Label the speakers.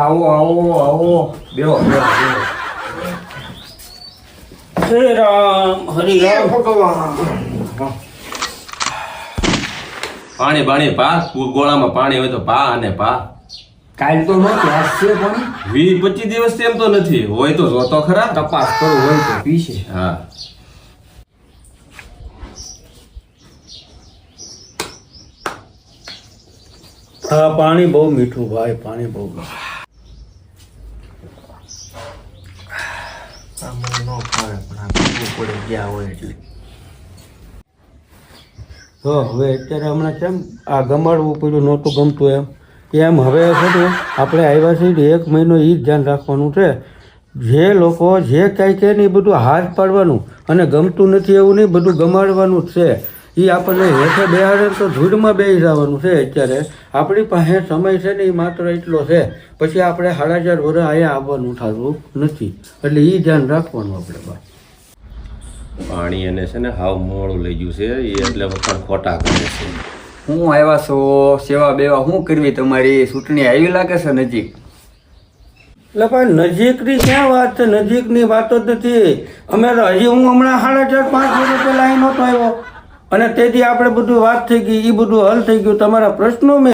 Speaker 1: આવો આવો આવો બેહો બેહો
Speaker 2: શ્રી રામ હરિ રામ
Speaker 1: ભગવાન.
Speaker 3: પાણી બાણી પા ગોળામાં પાણી હોય તો પા અને પા
Speaker 1: કાલ તો નહોતી આજ છે પણ
Speaker 3: 20-25 દિવસ એમ તો નથી હોય તો જોતો ખરા.
Speaker 1: તપાસ કરવું હોય તો પીશે.
Speaker 3: હા
Speaker 2: હા પાણી બહુ મીઠું ભાઈ પાણી બહુ મીઠું. તો હવે અત્યારે હમણાં કેમ આ ગમાડવું પડ્યું નહોતું ગમતું એમ હવે છે ને આપણે આવ્યા છીએ 1 મહિનો એ જ ધ્યાન રાખવાનું છે. જે લોકો જે કાંઈ કહે ને એ બધું હાથ પાડવાનું અને ગમતું નથી એવું નહીં બધું ગમાડવાનું જ છે. એ આપણને હેઠે બેહાડે તો ધૂળમાં બેસી જવાનું છે. અત્યારે આપણી પાસે સમય છે ને એ માત્ર એટલો છે. પછી આપણે 4.5 વર્ષ અહીંયા આવવાનું થતું નથી એટલે એ ધ્યાન રાખવાનું આપણે બસ.
Speaker 3: પાણી અને છે ને હાવ મોડું લઈ ગયું છે એ એટલે વખત ખોટા કરે છે.
Speaker 1: હું આવ્યા છો સેવા બેવા શું કરવી તમારી ચૂંટણી આવી લાગે છે નજીક.
Speaker 2: એટલે પણ નજીકની ક્યાં વાત છે? નજીકની વાતો જ નથી. અમે તો હજી હું હમણાં 4.5-5 વર્ષ પહેલાં અહીં નહોતો આવ્યો અને તેથી આપણે બધું વાત થઈ ગઈ એ બધું હલ થઈ ગયું. તમારા પ્રશ્નો મેં